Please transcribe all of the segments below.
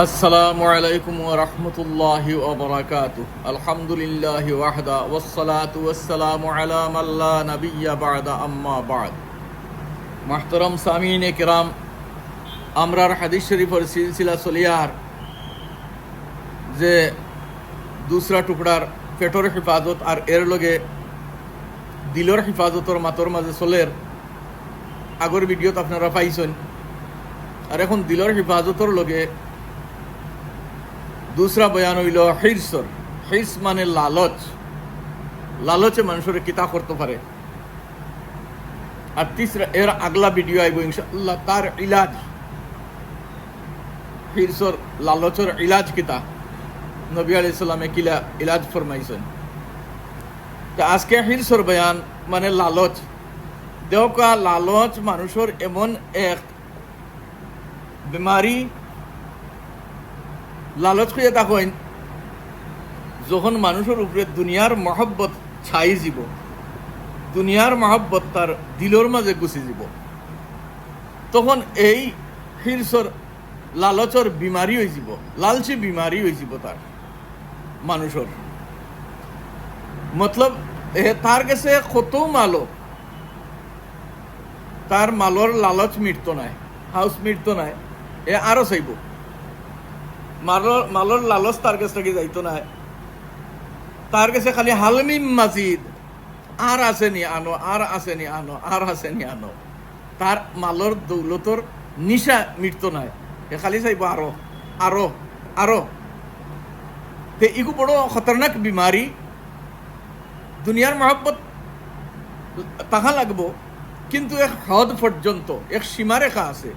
আসসালামু আলাইকুম ওয়া রাহমাতুল্লাহি ওয়া বারাকাতুহু। আলহামদুলিল্লাহি ওয়াহদা ওয়াসসালাতু ওয়াসসালামু আলা মান লা নাবিয়্যা বা'দা আম্মা বা'দ। মুহতারাম সামিঈনে কিরাম, আমরার হাদিস শরীফের সিলসিলা চলিয়ার যে দুসরা টুকরার পেটর হিফাজত আর এর লগে দিলর হিফাজতর মাতর মাঝে চলের আগর ভিডিওত আপনারা পাইছেন। আর এখন দিলর হিফাজতর লগে दूसरा बयान হইল হিরসর। হিরস মানে লালচ। লালচে মানুষের কিতা করতে পারে। আর তিসরা এর আগলা ভিডিও আইব ইনশাআল্লাহ, তার ইলাজ, হিরসর লালচের ইলাজ কিতা নবী আলাইহিস সালামে কিলা ইলাজ ফরমাইছেন। তো আজকে হিরসর বয়ান মানে লালচ। দেওকা লালচ মানুষের এমন এক বিমারি, লালচ হয়ে থাকেন যখন মানুষের উপরে দুনিয়ার মহব্বত ছাই যাব, দুনিয়ার মহব্বত তার দিলর মাঝে গুছি যাব, তখন এই হিরসর লালচর বিমারি হয়ে যাব, লালচি বিমারি হয়ে যাব তার মানুষের। মতলব তার কাছে কত মালো, তার মালর লালচ মিটত নাই, হাউস মিটত নাই, এ আরো চাইব। মালর লালচ তার কাছে থেকে যাইতো না, তার কাছে খালি হালমিম মাজিদ, আর আসেনি আনো, আর আসেনি আনো, আর আসেনি আনো। তার মালর দৌলতর নিশা মিটতো নাই, এ খালি চাইব আরো আরো আরো। তে ইগু বড় খতরনাক বিমারি। দুনিয়ার মহব্বত তাহা লাগবো, কিন্তু এক হদ পর্যন্ত, এক সীমারেখা আছে।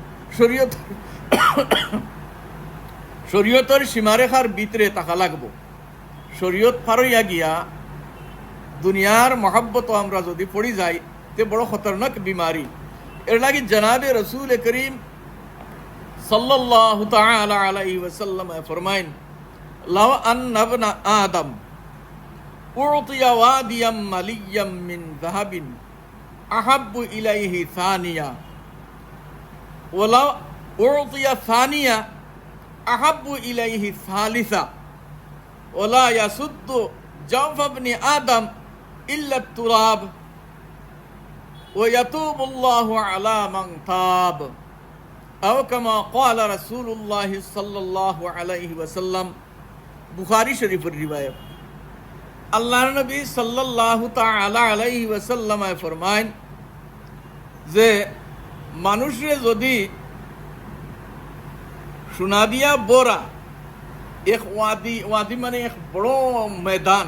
শরীয়তের সীমারেখার ভিতরে তাকা লাগবো। শরীয়ত পারইয়া গিয়া দুনিয়ার মহব্বত আমরা যদি পড়ি যাই, তে বড় খতরনাক বিমারি। এর লাগি জনাবে রসুল করিম সাল্লাল্লাহু তাআলা আলাইহি ওয়াসাল্লাম ফরমাইন, লাউ আন্না ইবনা আদম উতিয়া ওয়াদিয়াম মালিয়াম মিন যাহাবিন আহাব্বু ইলাইহি সানিয়া ওয়ালাউ উতিয়া সানিয়া আহাব্বু ইলাইহি সালিসা ওয়ালা ইয়াসুদ্দু জাওফ ইবনি আদম ইল্লা তুরাব ওয়া ইয়াতুবুল্লাহু আলা মান তাব আও কামা ক্বালা রাসূলুল্লাহ সাল্লাল্লাহু আলাইহি ওয়াসাল্লাম। বুখারী শরীফের রিওয়ায়াত। আল্লাহর নবী সাল্লাল্লাহু তাআলা আলাইহি ওয়াসাল্লাম ফরমায় যে মানুষে যদি শোনা দিয়া বোরা এক ওয়াদি, ওয়াদি মানে এক বড় ময়দান,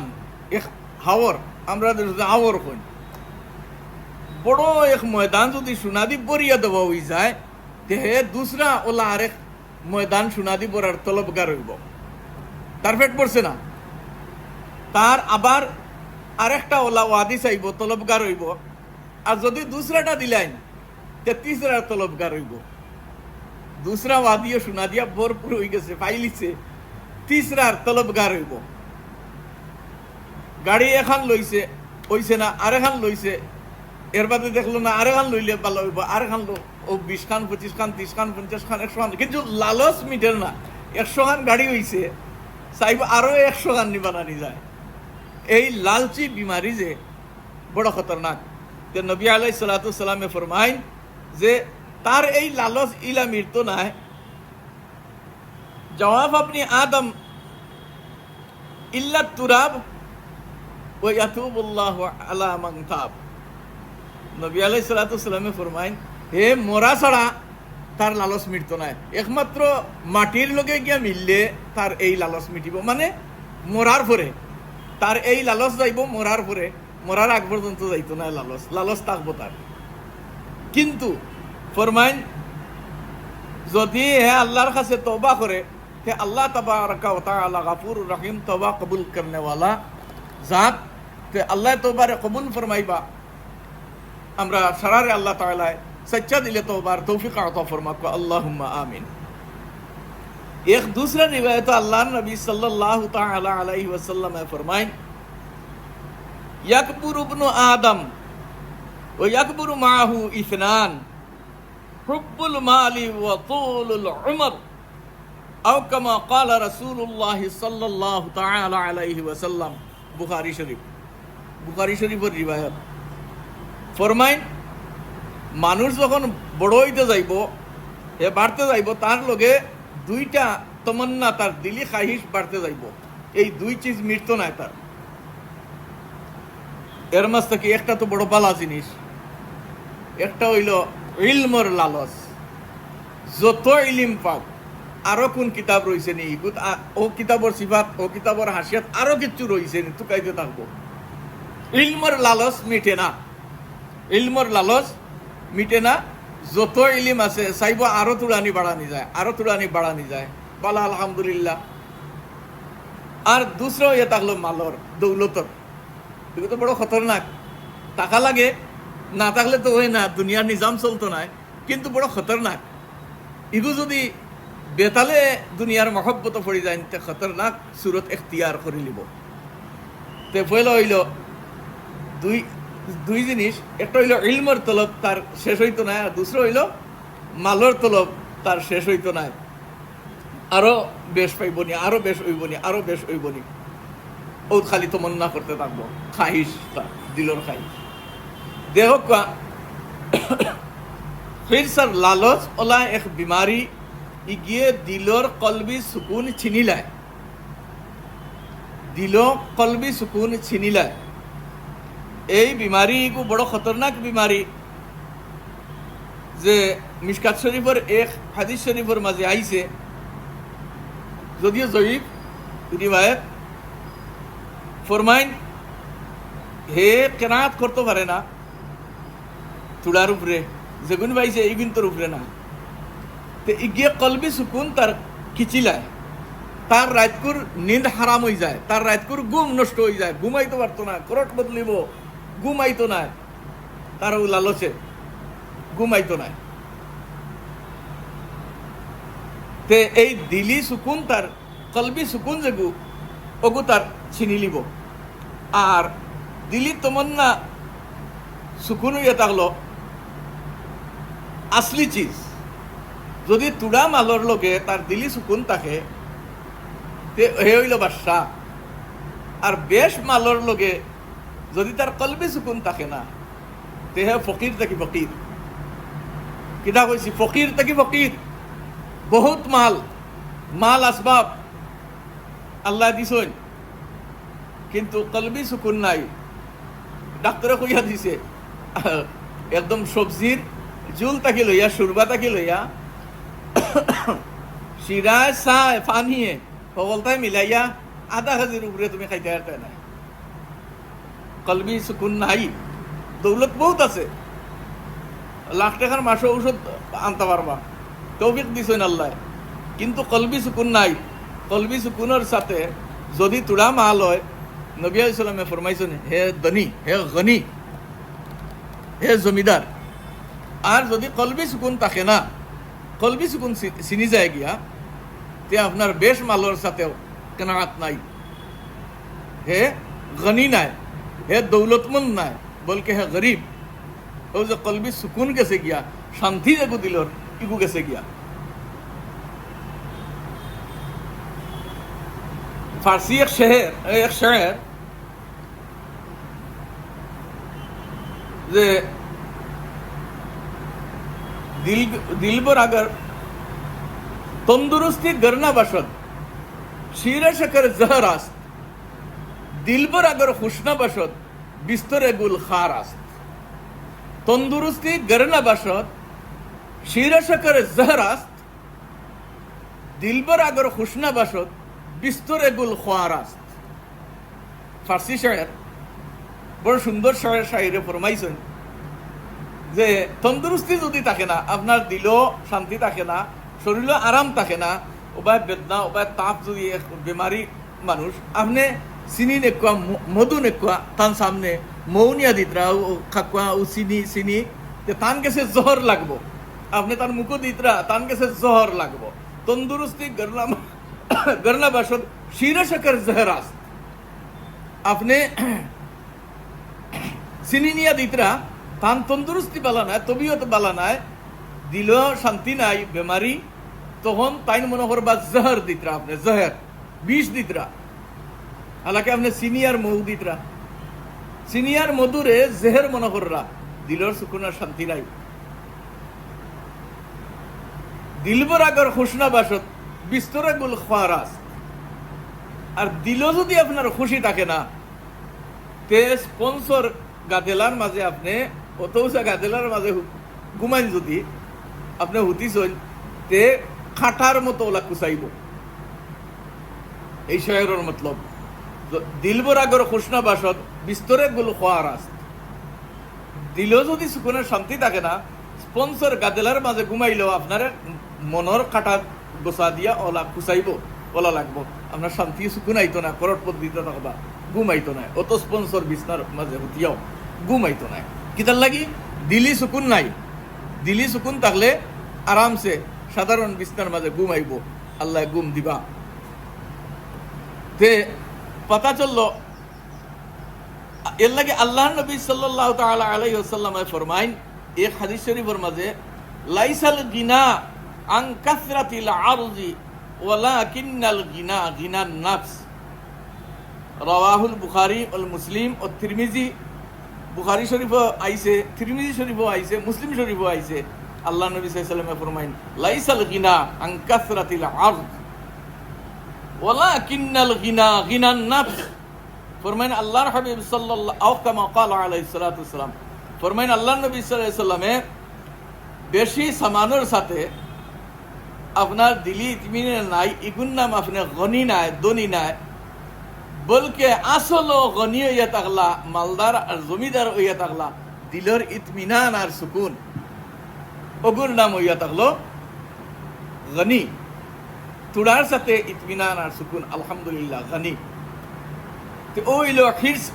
এক হাওর, আমরা হাওর কই, বড় এক ময়দান যদি সোনাদি বরিয়া দেওয়া হয়ে যায়, তে দুসরা ওলা আরেক ময়দান সোনাদি বরার তলবগার হইব। তার পেট পড়ছে না, তার আবার আরেকটা ওলা ওয়াদি চাইব, তলবগার হইব। আর যদি দুসরাটা দিলেন, তে তিসরা তলবগার হইব। দুসরা ওয়াদিও শোনা দিয়া ভরপুর হয়ে গেছে, পাইলিছে, তিসরার তলবগার হইব। গাড়ি এখন লইছে, হইছে না, আরেখান লইছে, এর বাদে দেখলো না আরেখান লইলে ভালো হইব, আরেখান ও 20 খান 25 খান 30 খান 50 খান 100 খান, কিন্তু লালচ মিটের না। 100 খান গাড়ি হইছে, চাইব আরো 100 খান নিবানানি যায়। এই লালচি বিমারি যে বড় খতরনাক। নবী আলাইহিস সালাতু ওয়াস সালামে ফরমাইন যে তার এই লালচ ইলা মৃত্যু নাই, জওয়াব আপনি আদম ইল্লা তুরাব ওয়া ইয়াতুবুল্লাহু আলা মান তাব। নবী আলাইহিস সালাতু ওয়াস সালামে ফরমাইন, হে মোরা ছাড়া তার লালচ মৃত্যু নাই। একমাত্র মাটির লগে গিয়া মিললে তার এই লালচ মিটিব, মানে মরার পরে তার এই লালচ যাইব, মরার পরে, মরার আগ পর্যন্ত যাইতো না লালচ, লালচ থাকবো তার। কিন্তু ফরমাইন যদি হে আল্লাহর কাছে তওবা করে, হে আল্লাহ তাবারাকা ওয়া তাআলা গফুরুর রহিম, তওবা কবুল করনে ওয়ালা জাত, তে আল্লাহ তওবারে কবুল ফরমাইবা। আমরা সারারে আল্লাহ তাআলা সচ্চা দিলে তওবার তৌফিক আতা ফরমাক, আল্লাহুম্মা আমিন। এক दूसरा रिवायत আল্লাহর নবী সাল্লাল্লাহু তাআলা আলাইহি ওয়াসাল্লাম ফরমায়, ইয়াকবুরু ইবনু আদম ওয়া ইয়াকবুরু মাআহু ইসনান হুব্বুল মালি ওয়া তুলুল উমর আও কামা ক্বালা রাসূলুল্লাহ সাল্লাল্লাহু তাআলা আলাইহি ওয়াসাল্লাম, বুখারী শরীফের রিওয়ায়াত। ফরমাইন, মানুষ যখন বড় হইতে যাইব, হে বাড়তে যাইব, তার লগে দুইটা তমন্না, তার দিলি খাহিশ বাড়তে যাইব। এই দুই চিজ মৃত্যু নাই তার। এর মাঝ থেকে একটা তো বড় বালা জিনিস, একটা হইল ইলমর লালস। যত ইলিম পাক, আরো কোন কিতাব রয়েছে নি, ও কিতাবর সিফাত, ও কিতাবর হাসিয়াত, আরো কিছু রয়েছে নি, তুকাইতে থাকবো। ইলমর লালস মিটে না, ইলমর লালস মিটে না। যত ইলিম আছে চাইব আরো তুড়ানি বাড়ানি যায়, আরো তুড়ানি বাড়ানি যায়। বলা আলহামদুলিল্লাহ। আর দুসরা ইয়ে থাকলো মালর, দৌলতর। এগুলো তো বড় খতরনাক। টাকা লাগে, না থাকলে তো হয় না, দুনিয়ার নিজাম চলতো না, কিন্তু বড় খতরনাক। ইগু যদি বেতালে দুনিয়ার মহব্বত পড়ি যায়, তে খতরনাক সুরত এখতিয়ার করে লিব। তে পয়লা হইল দুই জিনিস, একটা হইল ইলমর তলব, তার শেষ হইতো না। আর দুসরা হইল মালর তলব, তার শেষ হইতো না। আরো বেশ পাইবনি, আরো বেশ হইবনি, আরো বেশ হইবনি। ও খালি তো মন্না করতে থাকবো, খাহিস, দিলর খাহিস। দেহ फिर सर लालच ओला एक बीमारी इगिए दिलोर कल्बी सुकून छिनी लाए, दिलो कल्बी सुकून छिनी लाए। এই বিমারি গু বড় খতরনাক বিমারি, যে মিশকাত শরীফের এক হাদিস শরীফের মাঝে আইছে, যদিও জয়ীফ রিওয়ায়াত। ফরমাইন, হে কেরাত করতে পারে না তুড়ার উপরে, যেগুন পাইছে এইগুন তোর উপরে না। তো ইগিয়ে কলবি সুকুন তার খিচিলায়, তার রাতকুর নিন্দ হারাম হয়ে যায়, তার রাতকুর ঘুম নষ্ট হয়ে যায়, ঘুমাইতে পারতো না, করট বদলিব, ঘুমাইতো না, তার লালচে ঘুমাইতো না। তে এই দিলি সুকুন, তার কলবি সুকুন যেগু, ওগু তার ছিনি লিব। আর দিলি তমন্না সুকুন হইয়া থাকলো আসলি চিজ। যদি তুড়া মালর লগে তার দিলি সুকুন থাকে, তে হে হইল বাদশা। আর বেশ মালর লগে যদি তার কলবি সুকুন থাকে না, তে হে ফকির থাকি ফকির। কিতা কইছি, ফকির থাকি ফকির। বহুত মাল, মাল আসবাব আল্লাহ দিছেন, কিন্তু কলবি সুকুন নাই। ডাক্তারে কইয়া দিছে, একদম সবজির জুল তাকে লইয়া, সুরবা তাকে লইয়া, শিরায় চায় পানিয়ে সকলটাই মিলাইয়া আধা কেজির উপরে তুমি খাইতে পারতে নাই। কলবি সুকুন নাই। দৌলত বহুত আছে, লাখ টাকার মাসে ঔষধ আনতে পারবা, তৌফিক দিছেন আল্লাহ, কিন্তু কলবি সুকুন নাই। কলবি সুকুনের সাথে যদি তুড়া মাল হয়, নবী আলাইহিস সালামে ফরমাইছেন, হে ধনী, হে গনি, হে জমিদার। আর যদি কলবি সুকুন থাকে না, কলবি সুকুন চিনি যায় গিয়া, তে আপনার বেশ মালর সাথেও কেনাত নাই, হে গনি নাই, হে দৌলতমন্দ নাই, বলকে হে গরিব। ও যে কলবি সুকুন গেছে গিয়া, শান্তি যেগু দিলর, ইগু গেছে গিয়া। ফার্সি এক শের যে दिलबर अगर तंदुरुस्ती करना बसत शीर शकर जहर आस्त, दिलबर अगर खुशना बसत बिस्तरे गुल खार आस्त। तंदुरुस्ती करना बसत शीर शकर जहर आस्त, दिलबर अगर खुशना बसत बिस्तरे गुल खार आस्त। फारसी शायर बड़ सुंदर शायर शायरे फरमाइছেন যে তন্দুরুস্তি যদি থাকে না, আপনার দিলও শান্তি থাকে না, শরীরও আরাম থাকে না, ওবায় বেদনা, ওবায় তাপ, যদি বেমারি মানুষ আপনি চিনি নেকুয়া, মধু নেকুয়া, তার সামনে মৌনিয়া দিতরা খাকুয়া, ও চিনি চিনি তান গেছে জহর লাগবো, আপনি তার মুখো দিতরা তান গেছে জহর লাগবো। তন্দুরুস্তি গরনা বাসদ শিরা শকর জহরাস, আপনি চিনি নিয়া দিতরা তান তন্দুরুস্তি বালা নাই, তবিয়ত বালা নাই, দিল শান্তি নাই, বেমারি তখন তাই মনে করবা জহর দিতরা, আপনি জহর বিষ দিতরা, হালাকি আপনি সিনিয়র মৌ দিতরা, সিনিয়র মধুরে জেহের মনে কররা, দিলর সুকুন আর শান্তি নাই। দিলবর আগর খুশনা বাসত বিস্তরে গুল খারাস, আর দিল যদি আপনার খুশি থাকে না, তে স্পন্সর গাদেলার মাঝে আপনি অতৌসা গাদেলার মাঝে ঘুমাইন, যদি আপনি হুতিছেন তে খাটার মতো ওলা কুচাইব। এই শহরের মতলব দিলবর আগর খুশনা বাসত বিস্তরে গুল খারাস, দিল যদি সুকুনের শান্তি থাকে না, স্পন্সর গাদেলার মাঝে ঘুমাইলেও আপনার মনের কাটা গোসা দিয়া ওলা কুচাইব, ওলা লাগবো, আপনার শান্তি সুকুন আইতো না, করট পদ্ধতিতে থাকবা ঘুমাইতো না, অত স্পন্সর বিছনার মাঝে হুতিয়াও ঘুমাইতো না। কিতার লাগি? দিলি সুকুন নাই। দিলি সুকুন থাকলে আরামসে সাধারণ বিছনার মাঝে ঘুমাইব, আল্লাহ ঘুম দিবা। তে পাতা চললো এর লাগে আল্লাহ নবী সাল্লাল্লাহু তাআলা আলাইহি ওয়াসাল্লাম ফরমাইন এক হাদিস শরীফের মাঝে, লাইসাল গিনা আন কাসরাতিল আরজি ওয়ালাকিন্নাল গিনা গিনান নাফস, রাওয়াহুল বুখারী ওয়াল মুসলিম ও তিরমিজি। বুখারী শরীফও আইছে, তিরমিজি শরীফও আইছে, মুসলিম শরীফও আইছে। আল্লাহ নবী সাল্লাল্লাহু আলাইহি ওয়াসাল্লাম ফরমাইন, লাইসাল গিনা আন কাসরাতিল আরজ ওয়ালাকিন্নাল গিনা গিনান নাফস। ফরমাইন আল্লাহর হাবিব সাল্লাল্লাহু কামা ক্বালা আলাইহিস সালাতু ওয়াসসালাম, ফরমাইন আল্লাহ নবী সাল্লাল্লাহু আলাইহি ওয়াসাল্লামে বেশি সামানের সাথে আপনার দিলি ইতমিনান নাই, ইগুন নাম আপনি গনি নাই, দনি নাই, বলকে আসল গনি হইয়া থাকলা, মালদার আর জমিদার হইয়া থাকলা, দিলের ইতমিনান আর সুকুন, ওগুর নাম হইয়া থাকলো গনি। তুড়ার সাথে ইতমিনান আর সুকুন, আলহামদুলিল্লাহ গনি। তো ওইল হিরস,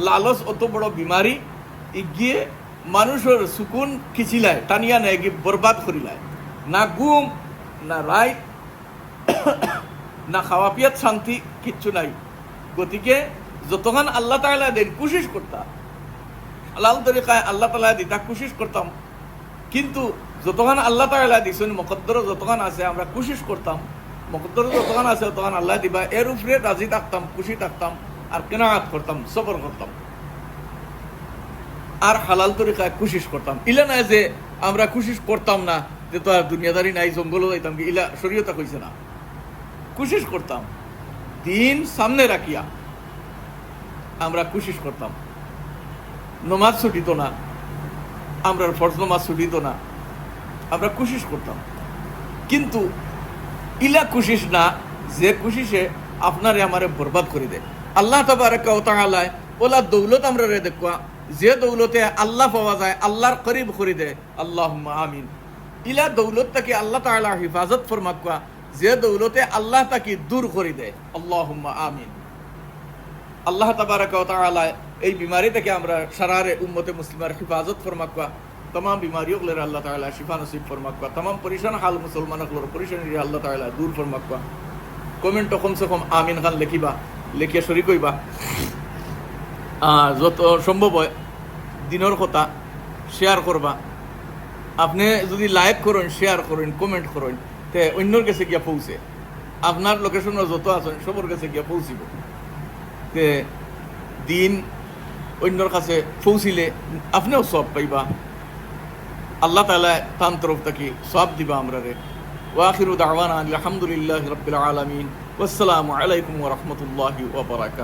লালস অত বড় বিমারি, গিয়ে মানুষের সুকুন খিচিলায়, টানিয়া নেয়, গিয়ে বরবাদ করিলায়। না ঘুম, না রায়, না খাওয়া পিয়াত শান্তি, কিচ্ছু নাই। গতিকে যতক্ষণ আল্লাহ তাআলা দেন কোশিশ করতাম, হালাল তরিকায় আল্লাহ তাআলা দিতা কোশিশ করতাম। কিন্তু যতক্ষণ আল্লাহ তাআলা দিছেন, মুকদ্দর যতক্ষণ আছে আমরা কোশিশ করতাম, মুকদ্দর যতক্ষণ আছে ততক্ষণ আল্লাহ দিবা, এর উপরে রাজি থাকতাম, খুশি থাকতাম, আর কেনাআত করতাম, সবর করতাম, আর হালাল তরিকায় কোশিশ করতাম। ইলা না যে আমরা কোশিশ করতাম না, যে তো আর দুনিয়াদারি নাই, জঙ্গলও যাইতাম, ইলা শরীয়তে কইছে না। কোশিশ করতাম, দিন সামনে রাখিয়া আমরা কোশিশ করতাম। নমাজ ছুটিত না, আমরা ফরজ নমাজ ছুটিত না, আমরা কোশিশ করতাম। কিন্তু ইলা কোশিশ না যে কোশিশে আপনারে আমারে বরবাদ করে দেয়। আল্লাহ তাবারাকা ওয়া তাআলা ওলা দৌলত আমরা রে দেখুয়া, যে দৌলতে আল্লাহ পাওয়া যায়, আল্লাহর করিব করে দেয়। আল্লাহুম্মা আমিন। ইলা দৌলত তাকে আল্লাহ তাআলা হিফাজত ফরমাকুয়া, যে দৌলতে আল্লাহ তাকে দূর করে দেয়। আল্লাহুম্মা আমিন। আল্লাহ তাবারাকা ওয়া তাআলা এই বিমারি থেকে আমরা সারারে উম্মতে মুসলিমার হিফাজত ফরমাকুয়া, तमाम बीमारियों को अल्लाह ताला शिफा नसीब फरमाकुआ, तमाम परेशान हाल मुसलमानों को परेशानी अल्लाह ताला दूर फरमाकुआ। कमेंट कम से कम आमीन खान लिखिबा, लिखिए शरीक हইবা। যত সম্ভব হয় দিনের কথা শেয়ার করবা। আপনি যদি লাইক করেন, শেয়ার করেন, কমেন্ট করেন, তে অন্যর কাছে গিয়া পৌঁছে, আপনার লোকেশন যত আছেন সবার কাছে গিয়া পৌঁছিব। তে দিন অন্যর কাছে পৌঁছিলে আপনিও সব পাইবা, আল্লাহ তাআলা তার তরফ থেকে সব দিবা আমরা রে। ওয়া আখিরু দাওয়ানা আলহামদুলিল্লাহি রাব্বিল আলামিন। ওয়াসসালামু আলাইকুম ওয়া রাহমাতুল্লাহি ওয়া বারাকাতুহু।